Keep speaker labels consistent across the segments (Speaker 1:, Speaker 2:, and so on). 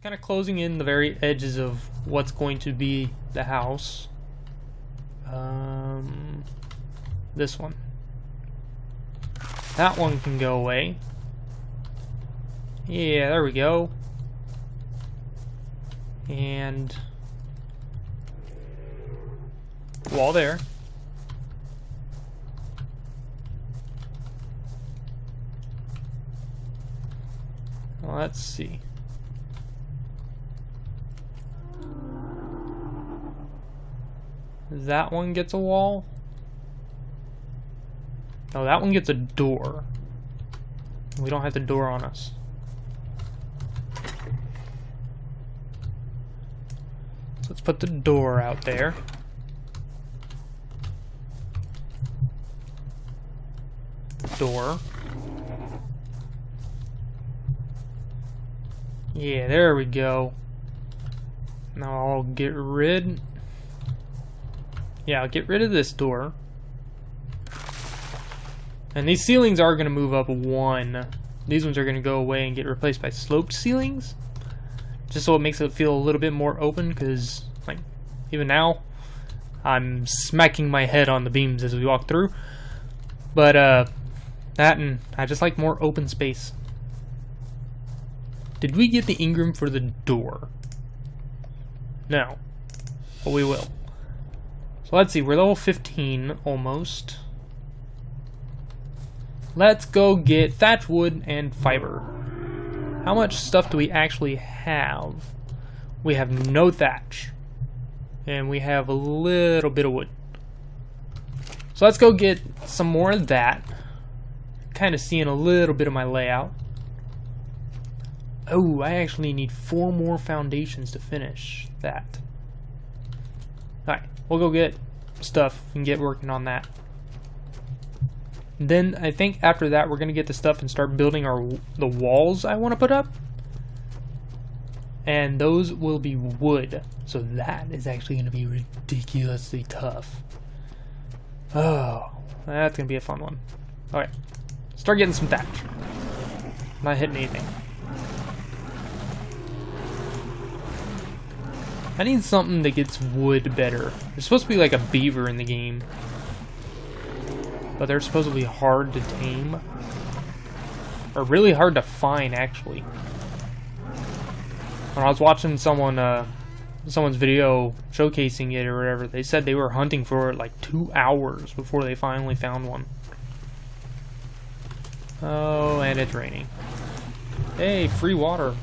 Speaker 1: kind of closing in the very edges of what's going to be the house. This one. That one can go away. Yeah, there we go. And wall there. Well, let's see. That one gets a wall. No, that one gets a door. We don't have the door on us. So let's put the door out there. Door. Yeah, there we go. Now I'll get rid... Yeah, I'll get rid of this door. And these ceilings are going to move up one. These ones are going to go away and get replaced by sloped ceilings. Just so it makes it feel a little bit more open, because like even now I'm smacking my head on the beams as we walk through. But that, and I just like more open space. Did we get the Ingram for the door? No. But we will. So let's see, we're level 15 almost. Let's go get thatch wood and fiber. How much stuff do we actually have? We have no thatch. And we have a little bit of wood. So let's go get some more of that. Kind of seeing a little bit of my layout. Oh, I actually need 4 more foundations to finish that. Alright, we'll go get stuff and get working on that. Then I think after that we're gonna get the stuff and start building the walls I want to put up, and those will be wood. So that is actually gonna be ridiculously tough. Oh, that's gonna be a fun one. All right, start getting some thatch. Not hitting anything. I need something that gets wood better. There's supposed to be like a beaver in the game, but they're supposedly hard to tame. Or really hard to find, actually. When I was watching someone's video showcasing it or whatever, they said they were hunting for it like 2 hours before they finally found one. Oh, and it's raining. Hey, free water.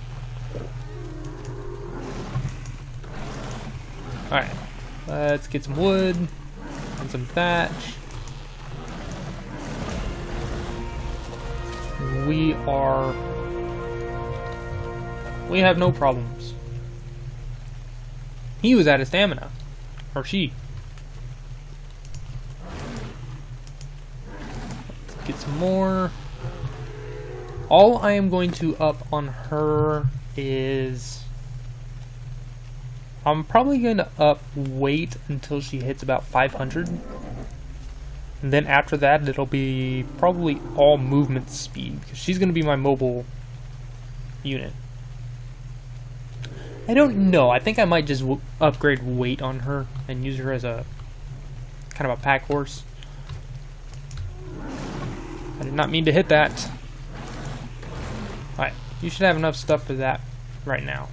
Speaker 1: Alright, let's get some wood and some thatch. We have no problems. He was out of stamina. Or she. Let's get some more. All I am going to up on her is... I'm probably going to wait until she hits about 500. And then after that, it'll be probably all movement speed, because she's going to be my mobile unit. I don't know. I think I might just upgrade weight on her and use her as a kind of a pack horse. I did not mean to hit that. Alright, you should have enough stuff for that right now.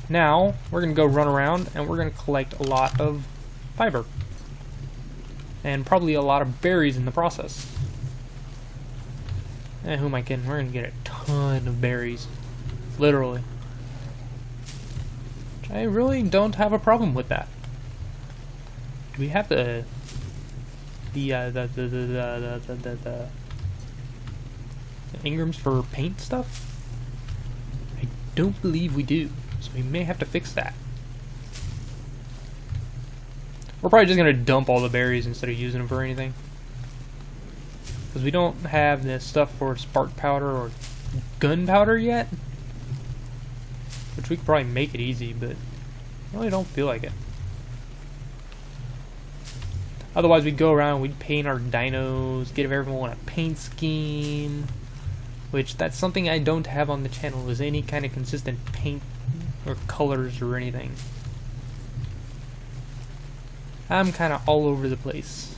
Speaker 1: Now, we're going to go run around and we're going to collect a lot of fiber. And probably a lot of berries in the process. And who am I kidding? We're going to get a ton of berries. Literally. Which I really don't have a problem with that. Do we have the Ingrams for paint stuff? I don't believe we do. So we may have to fix that. We're probably just going to dump all the berries instead of using them for anything. Because we don't have this stuff for spark powder or gunpowder yet. Which we could probably make it easy, but I really don't feel like it. Otherwise we'd go around and we'd paint our dinos, get everyone a paint scheme. which that's something I don't have on the channel, is any kind of consistent paint or colors or anything. I'm kind of all over the place.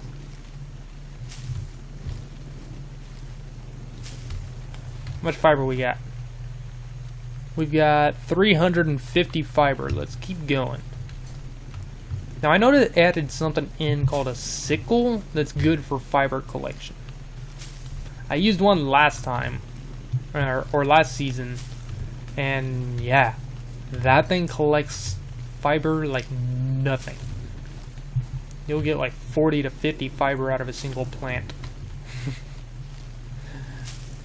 Speaker 1: How much fiber we got? We've got 350 fiber. Let's keep going. Now I know that it added something in called a sickle that's good for fiber collection. I used one last time, or last season, and yeah, that thing collects fiber like nothing. You'll get like 40 to 50 fiber out of a single plant.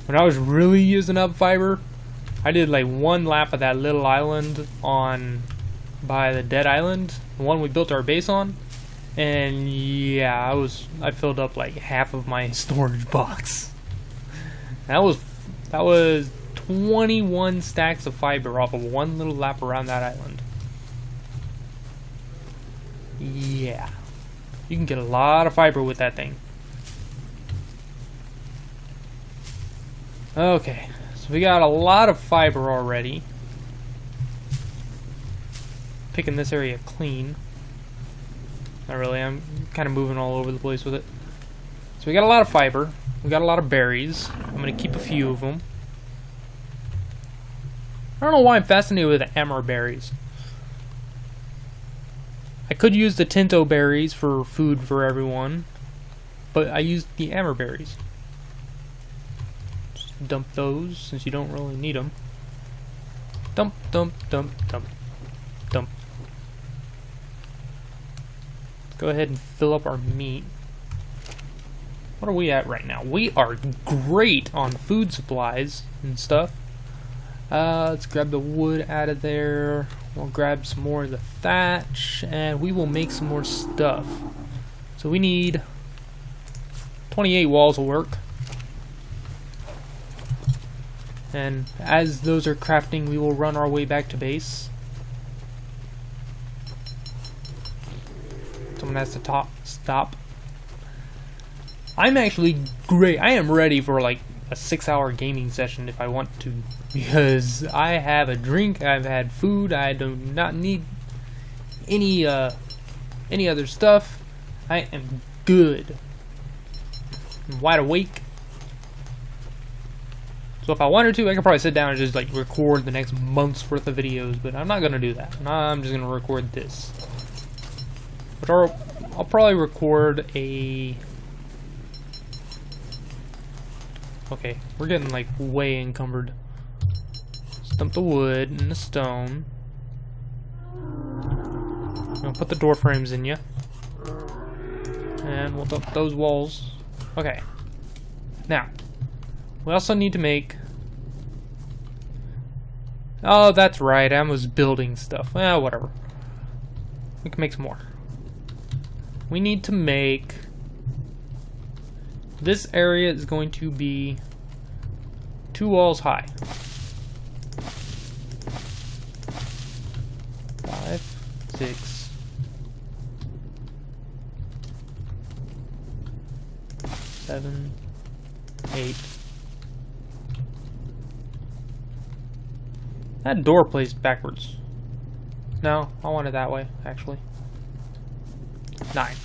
Speaker 1: When I was really using up fiber, I did like one lap of that little island by the dead island, the one we built our base on, and yeah, I filled up like half of my storage box. That was 21 stacks of fiber off of one little lap around that island. Yeah, you can get a lot of fiber with that thing. Okay, so we got a lot of fiber already. Picking this area clean. Not really, I'm kind of moving all over the place with it. So we got a lot of fiber. We got a lot of berries. I'm going to keep a few of them. I don't know why I'm fascinated with the amber berries. I could use the tinto berries for food for everyone, but I used the amber berries. Just dump those since you don't really need them. Dump, dump, dump, dump, dump. Let's go ahead and fill up our meat. What are we at right now? We are great on food supplies and stuff. Let's grab the wood out of there. We'll grab some more of the thatch, and we will make some more stuff. So we need 28 walls will work. And as those are crafting, we will run our way back to base. Someone has to stop. I'm actually great. I am ready for like a 6-hour gaming session if I want to, because I have a drink, I've had food, I do not need any other stuff. I am good. I'm wide awake. So if I wanted to, I could probably sit down and just like record the next month's worth of videos, but I'm not gonna do that. I'm just gonna record this. But I'll probably record a... Okay, we're getting like way encumbered. Stump the wood and the stone. I'll put the door frames in you. And we'll dump those walls. Okay. Now, we also need to make... Oh, that's right, I was building stuff. Well, whatever. We can make some more. We need to make... This area is going to be 2 walls high. 5, 6, 7, 8. That door placed backwards. No, I want it that way, actually. 9.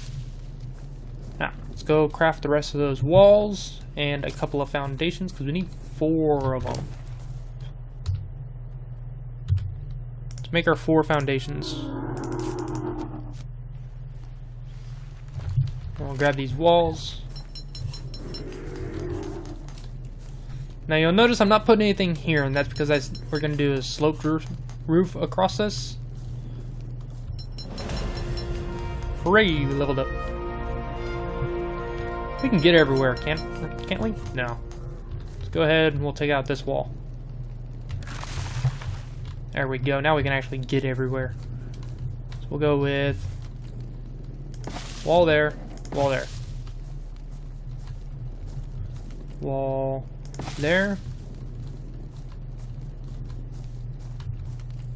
Speaker 1: Now, let's go craft the rest of those walls and a couple of foundations, because we need 4 of them. Let's make our 4 foundations. We'll grab these walls. Now you'll notice I'm not putting anything here, and that's because we're going to do a sloped roof across this. Hooray, we leveled up. We can get everywhere, can't we? No. Let's go ahead and we'll take out this wall. There we go. Now we can actually get everywhere. So we'll go with wall there, wall there. Wall there.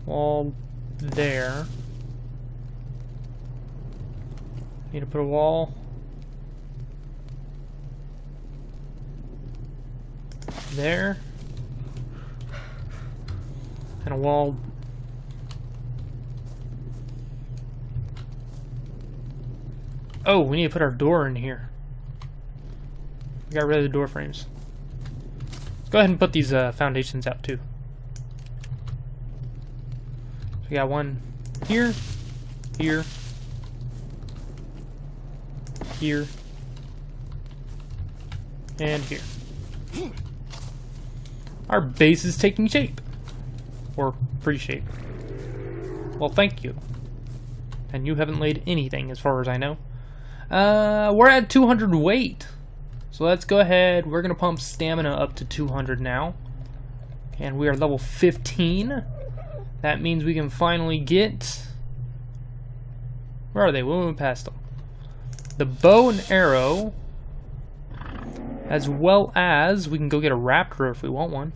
Speaker 1: Wall there. Need to put a wall there. And a wall. Oh, we need to put our door in here. We got rid of the door frames. Let's go ahead and put these foundations out too. So we got one here, here, here, and here. Our base is taking shape. Or pre-shape. Well, thank you. And you haven't laid anything as far as I know. We're at 200 weight. So let's go ahead. We're going to pump stamina up to 200 now. And we are level 15. That means we can finally get... Where are they? We went past them. The bow and arrow. As well as we can go get a raptor if we want one.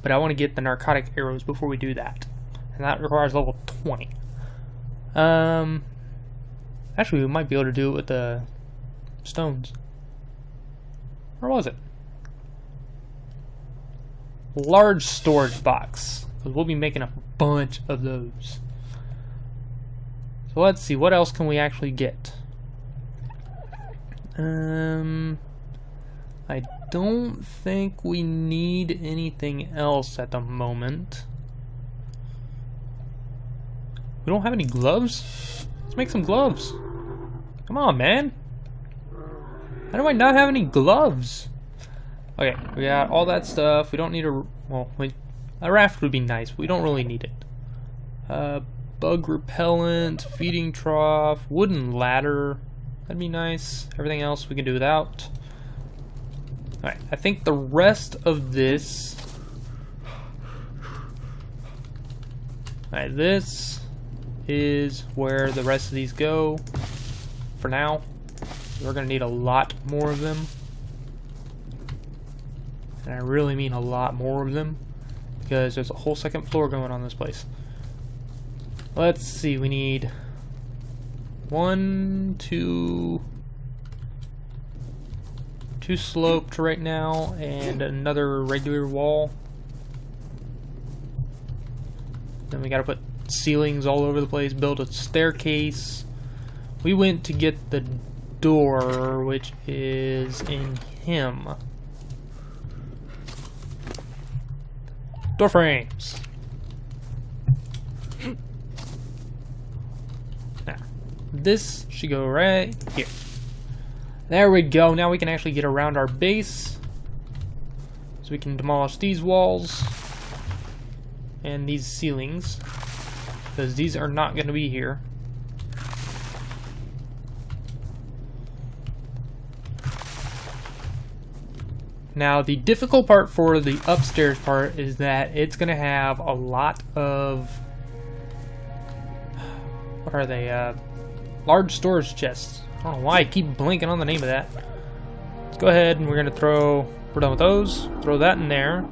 Speaker 1: But I want to get the narcotic arrows before we do that. And that requires level 20. Actually, we might be able to do it with the stones. Where was it? Large storage box. Because we'll be making a bunch of those. So let's see, what else can we actually get? I don't think we need anything else at the moment. We don't have any gloves? Let's make some gloves. Come on, man. How do I not have any gloves? Okay, we got all that stuff. We don't need a... Well, a raft would be nice, but we don't really need it. Bug repellent, feeding trough, wooden ladder. That'd be nice. Everything else we can do without. Alright, I think the rest of this... Alright, this is where the rest of these go for now. We're going to need a lot more of them. And I really mean a lot more of them, because there's a whole second floor going on this place. Let's see, we need 1, 2... 2 sloped right now, and another regular wall. Then we gotta put ceilings all over the place, build a staircase. We went to get the door, which is in him. Door frames. Now, this should go right here. There we go. Now we can actually get around our base. So we can demolish these walls and these ceilings, because these are not going to be here. Now the difficult part for the upstairs part is that it's going to have a lot of... What are they? Large storage chests. I don't know why I keep blanking on the name of that. Let's go ahead and we're going to throw... We're done with those. Throw that in there.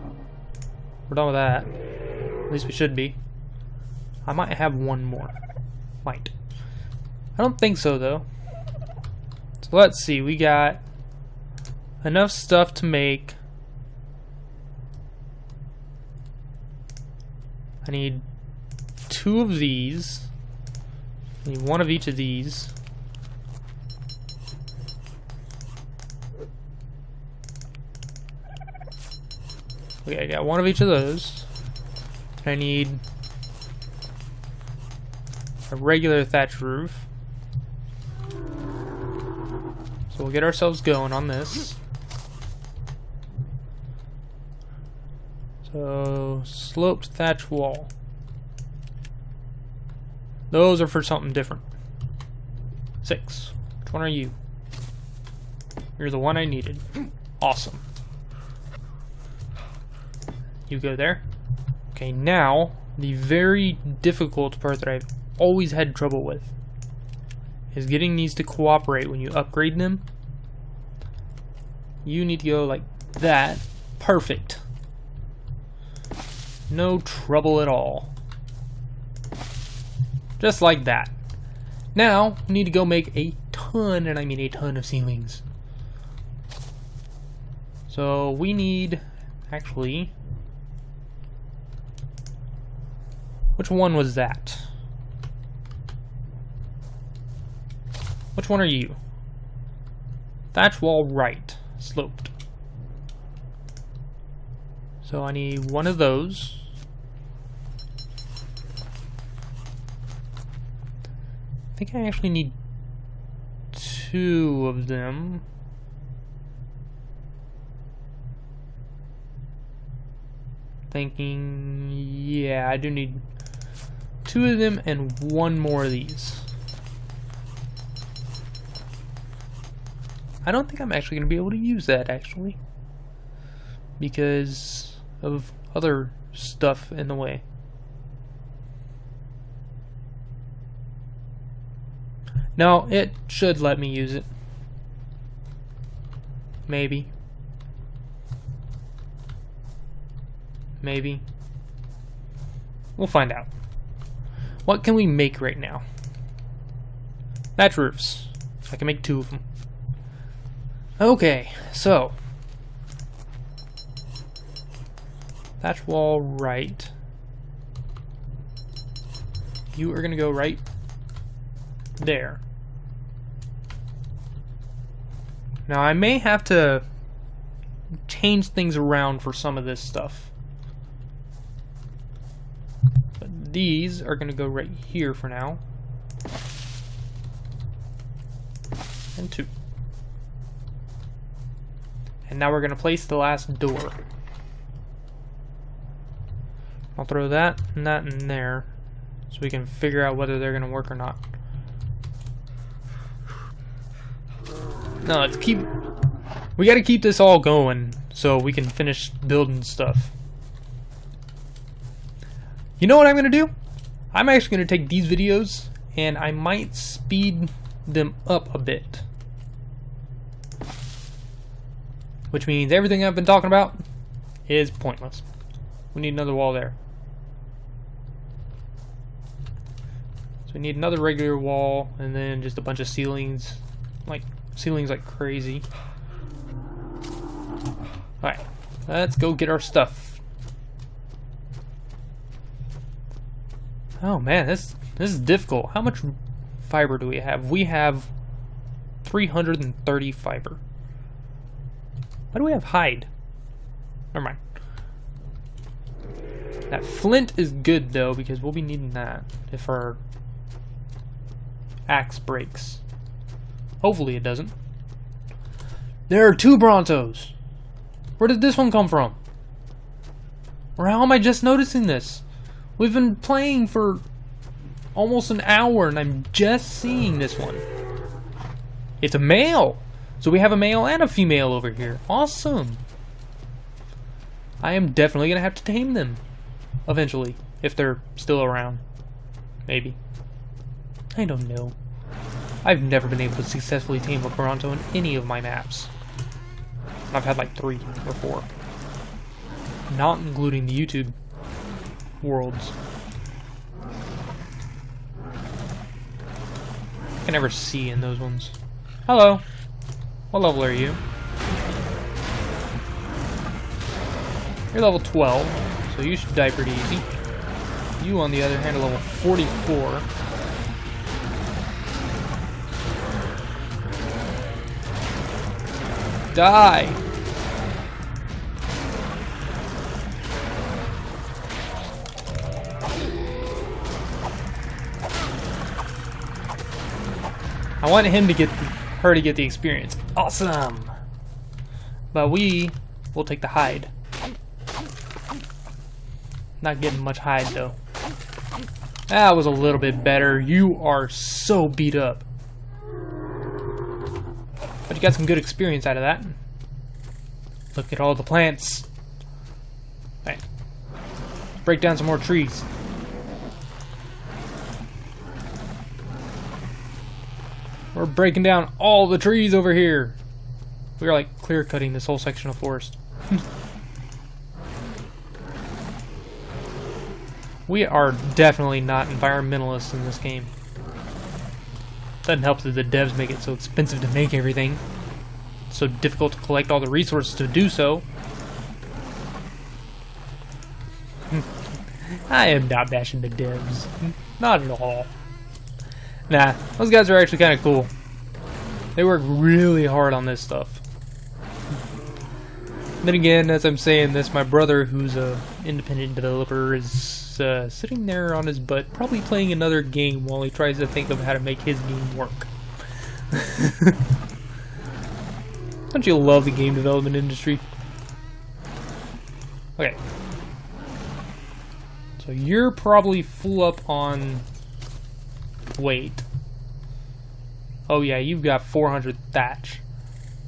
Speaker 1: We're done with that. At least we should be. I might have one more. Might. I don't think so, though. So let's see. We got enough stuff to make... I need 2 of these. I need 1 of each of these. Okay, I got 1 of each of those. I need a regular thatch roof. So we'll get ourselves going on this. So, sloped thatch wall. Those are for something different. 6. Which one are you? You're the one I needed. Awesome. You go there. Okay, now, the very difficult part that I've always had trouble with is getting these to cooperate when you upgrade them. You need to go like that. Perfect. No trouble at all. Just like that. Now, we need to go make a ton, and I mean a ton of ceilings. So, we need, actually... Which one was that? Which one are you? Thatch wall right, sloped. So I need one of those. I think I actually need 2 of them. Thinking, yeah, I do need 2 of them and 1 more of these. I don't think I'm actually going to be able to use that, actually, because of other stuff in the way. No, it should let me use it. Maybe. Maybe. We'll find out. What can we make right now? Thatch roofs. I can make 2 of them. Okay, so thatch wall right. You are gonna go right there. Now I may have to change things around for some of this stuff. But these are gonna go right here for now. And 2. And now we're going to place the last door. I'll throw that and that in there so we can figure out whether they're going to work or not. No, let's keep... We got to keep this all going so we can finish building stuff. You know what I'm going to do? I'm actually going to take these videos and I might speed them up a bit. Which means everything I've been talking about is pointless. We need another wall there. So we need another regular wall and then just a bunch of ceilings. Like crazy. Alright, let's go get our stuff. Oh man, this is difficult. How much fiber do we have? We have 330 fiber. Why do we have hide? Never mind. That flint is good though, because we'll be needing that if our axe breaks. Hopefully it doesn't. There are 2 Brontos. Where did this one come from? Or how am I just noticing this? We've been playing for almost an hour and I'm just seeing this one. It's a male. So we have a male and a female over here. Awesome. I am definitely going to have to tame them eventually, if they're still around. Maybe. I don't know. I've never been able to successfully tame a Bronto in any of my maps. I've had like 3 or 4. Not including the YouTube worlds. I can never see in those ones. Hello. What level are you? You're level 12, so you should die pretty easy. You, on the other hand, are level 44. Die! I want him to get her to get the experience. Awesome! But we will take the hide. Not getting much hide though. That was a little bit better. You are so beat up. But you got some good experience out of that. Look at all the plants. Alright. Break down some more trees. We're breaking down all the trees over here. We're like clear cutting this whole section of forest. We are definitely not environmentalists in this game. Doesn't help that the devs make it so expensive to make everything. It's so difficult to collect all the resources to do so. I am not bashing the devs. Not at all. Nah, those guys are actually kind of cool. They work really hard on this stuff. Then again, as I'm saying this, my brother, who's a independent developer, is sitting there on his butt, probably playing another game while he tries to think of how to make his game work. Don't you love the game development industry? Okay. So you're probably full up on weight. Oh yeah, you've got 400 thatch.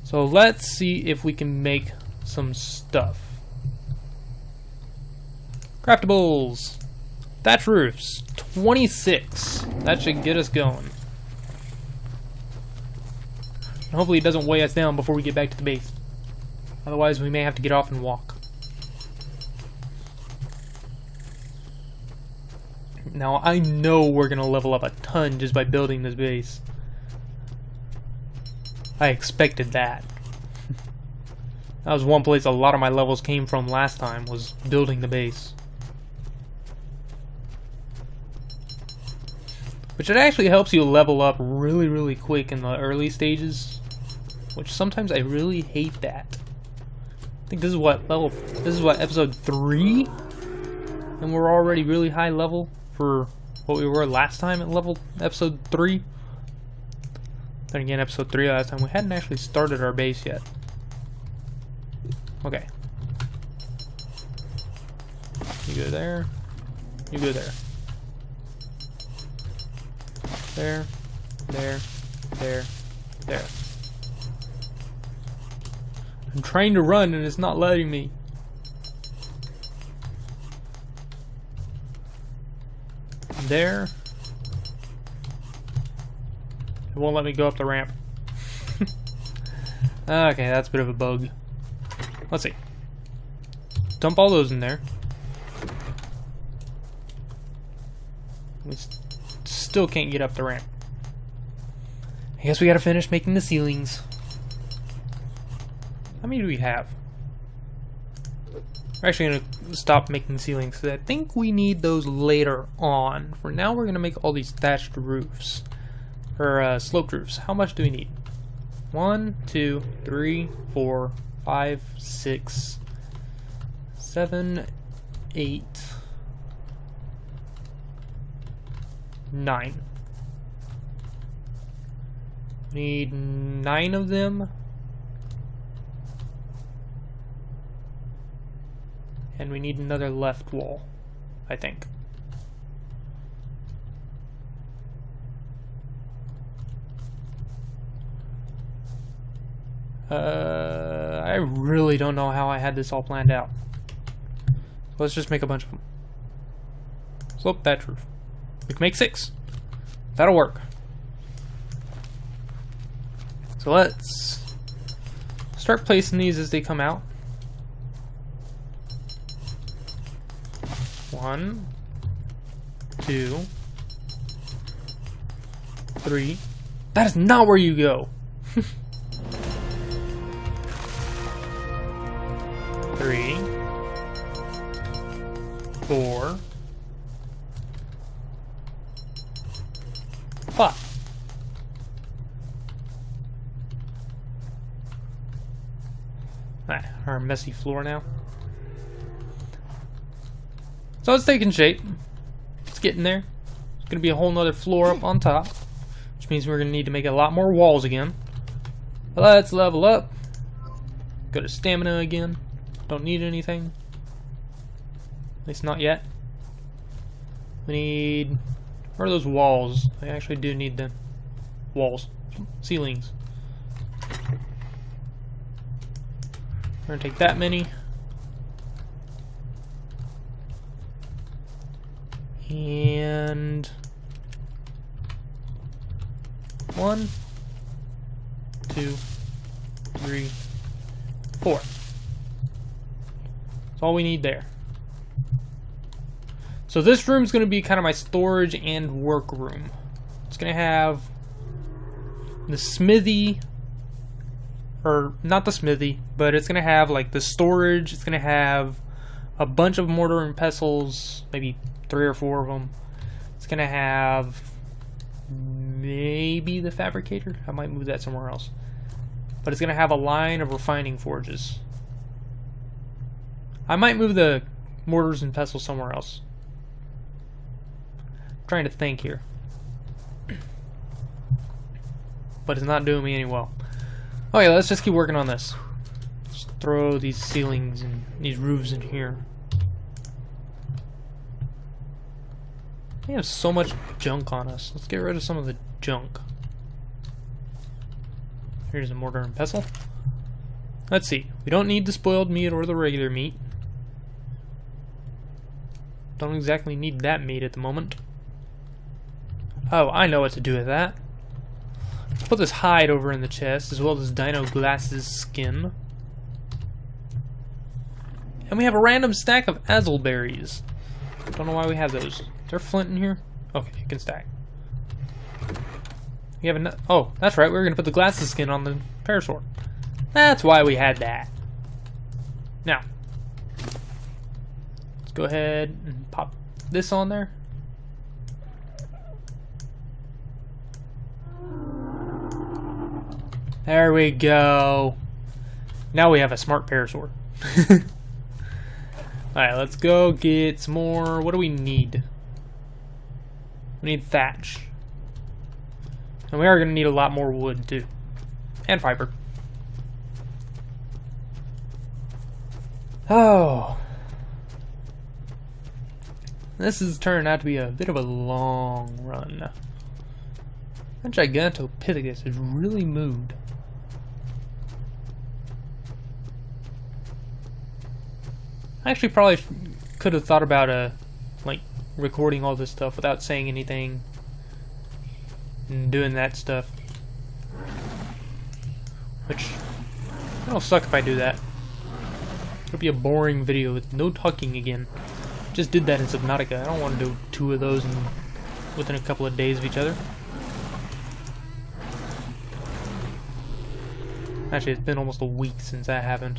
Speaker 1: So let's see if we can make some stuff. Craftables. Thatch roofs. 26. That should get us going. And hopefully it doesn't weigh us down before we get back to the base. Otherwise we may have to get off and walk. Now I know we're gonna level up a ton just by building this base. I expected that. That was one place a lot of my levels came from last time, was building the base. Which it actually helps you level up really, really quick in the early stages. Which sometimes I really hate that. I think this is what episode 3? And we're already really high level for what we were last time at episode 3. Then again, episode 3 last time, we hadn't actually started our base yet. Okay. You go there. You go there. There. There. There. There. I'm trying to run and it's not letting me. There. It won't let me go up the ramp. Okay, that's a bit of a bug. Let's see. Dump all those in there. We still can't get up the ramp. I guess we gotta finish making the ceilings. How many do we have? We're actually gonna stop making ceilings because I think we need those later on. For now, we're gonna make all these thatched roofs. Or sloped roofs. How much do we need? 1, 2, 3, 4, 5, 6, 7, 8, 9. Need 9 of them. And we need another left wall, I think. I really don't know how I had this all planned out. Let's just make a bunch of them. Slope thatch roof. We can make 6. That'll work. So let's start placing these as they come out. 1, 2, 3. That is not where you go. 3, 4, 5. Alright, our messy floor now. So it's taking shape. It's getting there. It's going to be a whole nother floor up on top, which means we're going to need to make a lot more walls again. Let's level up. Go to stamina again. Don't need anything. At least not yet. We need... Where are those walls? I actually do need the walls. Ceilings. We're going to take that many. And... 1, 2, 3, 4. That's all we need there. So this room is going to be kind of my storage and work room. It's going to have the smithy, or not the smithy, but it's going to have like the storage. It's going to have a bunch of mortar and pestles, maybe 3 or 4 of them. It's gonna have maybe the fabricator. I might move that somewhere else. But it's gonna have a line of refining forges. I might move the mortars and pestles somewhere else. I'm trying to think here. But it's not doing me any well. Okay, let's just keep working on this. Let's throw these ceilings and these roofs in here. We have so much junk on us. Let's get rid of some of the junk. Here's a mortar and pestle. Let's see. We don't need the spoiled meat or the regular meat. Don't exactly need that meat at the moment. Oh, I know what to do with that. Let's put this hide over in the chest, as well as Dino Glass's skin. And we have a random stack of azelberries. Don't know why we have those. Is there flint in here? Okay, you can stack. We have enough. Oh, that's right. We were gonna put the Glass's skin on the parasword. That's why we had that. Now, let's go ahead and pop this on there. There we go. Now we have a smart parasword. Alright, let's go get some more. What do we need? We need thatch. And we are going to need a lot more wood too. And fiber. Oh. This has turned out to be a bit of a long run. That Gigantopithecus has really moved. I actually probably could have thought about like recording all this stuff without saying anything and doing that stuff, which it'll suck if I do that. It'll be a boring video with no talking again. Just did that in Subnautica. I don't want to do 2 of those within a couple of days of each other. Actually, it's been almost a week since that happened.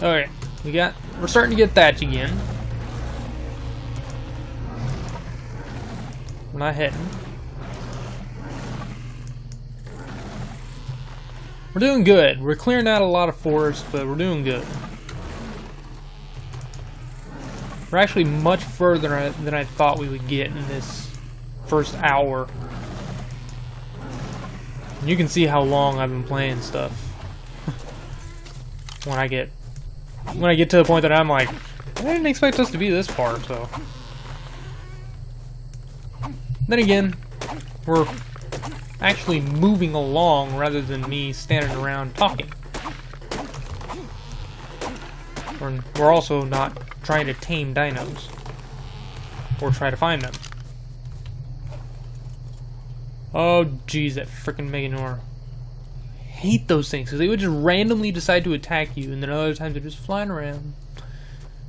Speaker 1: Okay, we're starting to get thatch again. We're not hitting. We're doing good. We're clearing out a lot of forest, but we're doing good. We're actually much further than I thought we would get in this first hour. And you can see how long I've been playing stuff. When I get to the point that I'm like, I didn't expect us to be this far, so. Then again, we're actually moving along rather than me standing around talking. We're also not trying to tame dinos. Or try to find them. Oh jeez, that frickin' Meganor. Hate those things because they would just randomly decide to attack you, and then other times they're just flying around,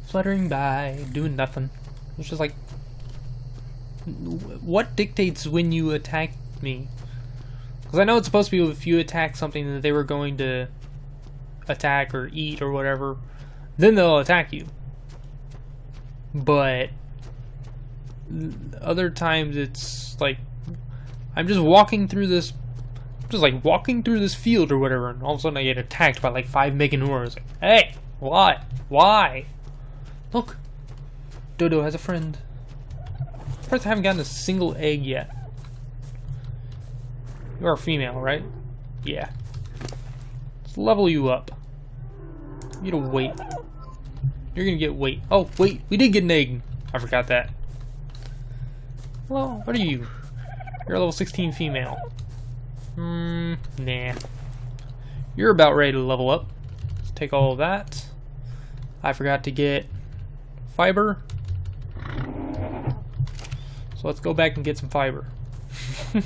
Speaker 1: fluttering by, doing nothing. It's just like, what dictates when you attack me? Because I know it's supposed to be if you attack something that they were going to attack or eat or whatever, then they'll attack you. But other times it's like I'm just walking through this. Just like walking through this field or whatever, and all of a sudden I get attacked by like 5 Meganors. Like, hey, what? Why? Look, Dodo has a friend. First, I haven't gotten a single egg yet. You are a female, right? Yeah. Let's level you up. You get a weight. You're gonna get weight. Oh, wait, we did get an egg. I forgot that. Hello, what are you? You're a level 16 female. Nah. You're about ready to level up. Let's take all of that. I forgot to get fiber. So let's go back and get some fiber. I was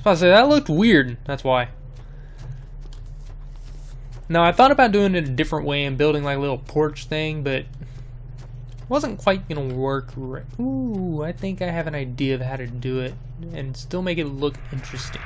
Speaker 1: about to say, that looked weird. That's why. Now, I thought about doing it a different way and building like a little porch thing, but Wasn't quite gonna work right. Ooh, I think I have an idea of how to do it and still make it look interesting.